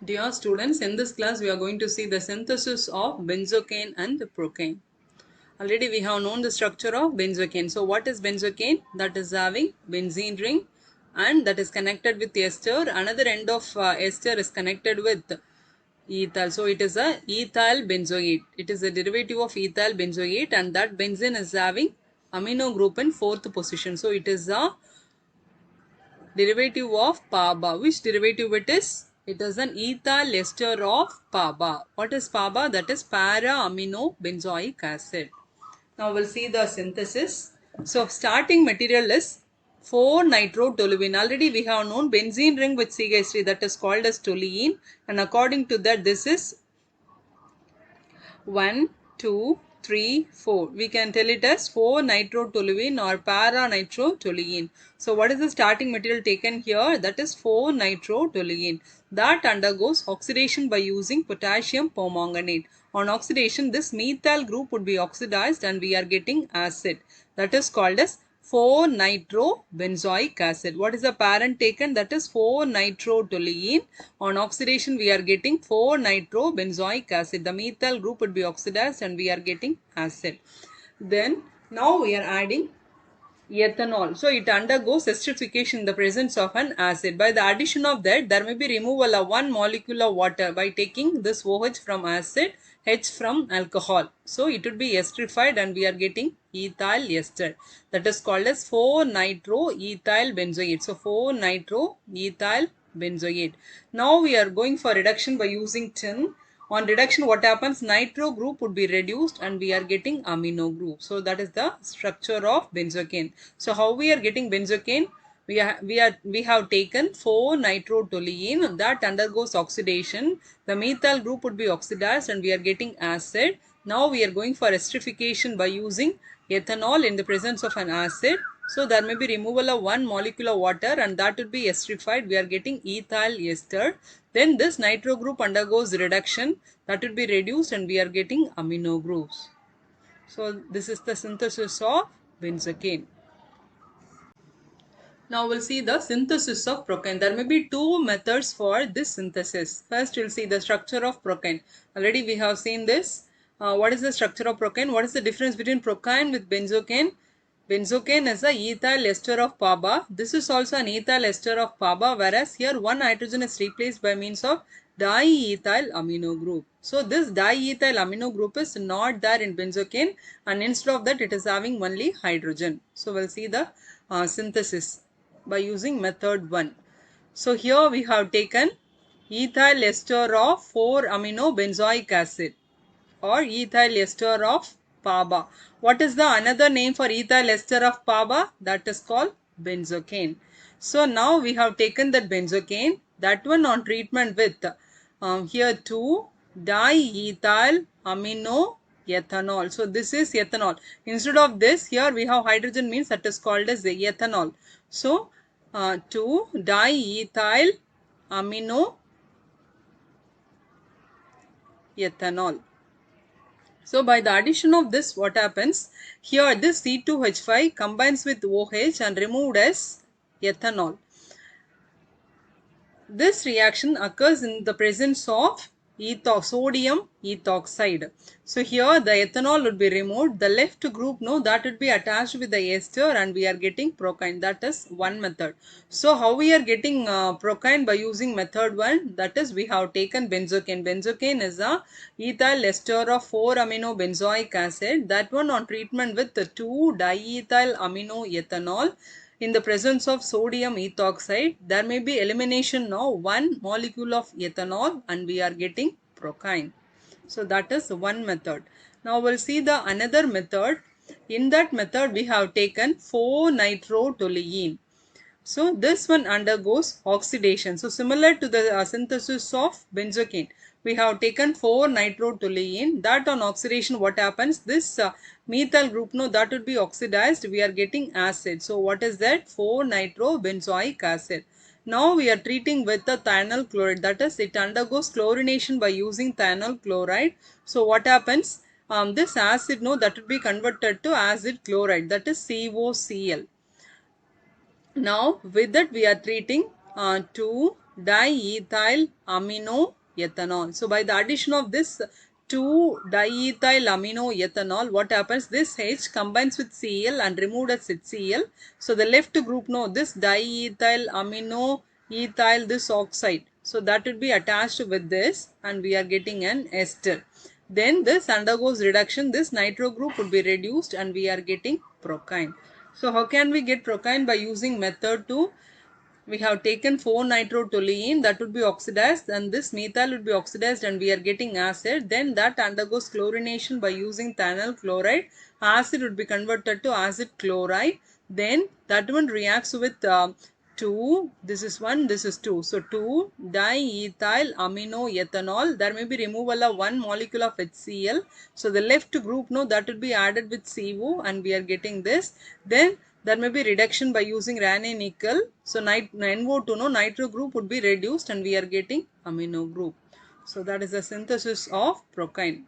Dear students, in this class we are going to see the synthesis of benzocaine and procaine. Already we have known the structure of benzocaine. So what is benzocaine? That is having benzene ring and that is connected with ester. Another end of ester is connected with ethyl. So it is a ethyl benzoate. It is a derivative of ethyl benzoate and that benzene is having amino group in fourth position. So it is a derivative of PABA. Which derivative it is? It is an ethyl ester of PABA. What is PABA? That is para-amino benzoic acid. Now we'll see the synthesis. So starting material is 4-nitrotoluene. Already we have known benzene ring with CH3, that is called as toluene, and according to that this is 1, 2, 3, 4. We can tell it as 4-nitrotoluene or para-nitrotoluene. So what is the starting material taken here? That is 4-nitrotoluene. That undergoes oxidation by using potassium permanganate. On oxidation, this methyl group would be oxidized and we are getting acid. That is called as 4-nitrobenzoic acid. What is the parent taken? That is 4-nitrotoluene. On oxidation, we are getting 4-nitrobenzoic acid. The methyl group would be oxidized and we are getting acid. Then now we are adding ethanol. So it undergoes esterification in the presence of an acid. By the addition of that, there may be removal of one molecule of water by taking this OH from acid, H from alcohol. So it would be esterified and we are getting ethyl ester. That is called as 4-nitro-ethyl benzoate. So 4-nitro-ethyl benzoate. Now we are going for reduction by using tin. On reduction, what happens? Nitro group would be reduced and we are getting amino group. So that is the structure of benzocaine. So how we are getting benzocaine? We have taken 4-nitrotoluene that undergoes oxidation. The methyl group would be oxidized and we are getting acid. Now we are going for esterification by using ethanol in the presence of an acid. So there may be removal of one molecule of water and that would be esterified. We are getting ethyl ester. Then this nitro group undergoes reduction, that would be reduced and we are getting amino groups. So this is the synthesis of benzocaine. Now we'll see the synthesis of procaine. There may be two methods for this synthesis. First we'll see the structure of procaine. Already we have seen this. What is the structure of procaine? What is the difference between procaine with benzocaine? Benzocaine is a ethyl ester of PABA. This is also an ethyl ester of PABA, whereas here one hydrogen is replaced by means of diethyl amino group. So this diethyl amino group is not there in benzocaine and instead of that it is having only hydrogen. So we'll see the synthesis by using method 1. So here we have taken ethyl ester of 4-amino benzoic acid or ethyl ester of PABA. What is the another name for ethyl ester of PABA? That is called benzocaine. So now we have taken that benzocaine, that one on treatment with here 2-diethyl amino ethanol. So this is ethanol. Instead of this, here we have hydrogen, means that is called as the ethanol. So 2-diethyl amino ethanol. So by the addition of this, what happens? Here this C2H5 combines with OH and removed as ethanol. This reaction occurs in the presence of sodium ethoxide. So here the ethanol would be removed. The left group, no, that would be attached with the ester and we are getting procaine. That is one method. So how we are getting procaine? By using method 1, that is we have taken benzocaine. Benzocaine is a ethyl ester of 4-amino benzoic acid. That one on treatment with the 2-diethyl amino ethanol. In the presence of sodium ethoxide, there may be elimination of one molecule of ethanol and we are getting procaine. So that is one method. Now we'll see the another method. In that method we have taken 4-nitrotoluene. So this one undergoes oxidation. So similar to the synthesis of benzocaine, we have taken 4-nitrotoluene. That on oxidation, what happens? This methyl group, no, that would be oxidized. We are getting acid. So what is that? 4-nitrobenzoic acid. Now we are treating with the thionyl chloride. That is, it undergoes chlorination by using thionyl chloride. So what happens? This acid, no, that would be converted to acid chloride. That is COCl. Now with that we are treating 2 diethyl amino ethanol. So by the addition of this 2 diethyl amino ethanol, what happens? This H combines with Cl and removed as HCl. So the left group, no, this diethyl amino ethyl, this oxide. So that would be attached with this and we are getting an ester. Then this undergoes reduction. This nitro group would be reduced and we are getting prokyne. So how can we get prokyne? By using method 2. We have taken 4-nitrotoluene, that would be oxidized, and this methyl would be oxidized and we are getting acid. Then that undergoes chlorination by using thionyl chloride. Acid would be converted to acid chloride. Then that one reacts with 2, this is 1, this is 2. So 2 diethyl amino ethanol. There may be removal of one molecule of HCl. So the left group, no, that would be added with CO and we are getting this. Then there may be reduction by using Raney nickel. So NO2, no, nitro group would be reduced and we are getting amino group. So that is the synthesis of prokyne.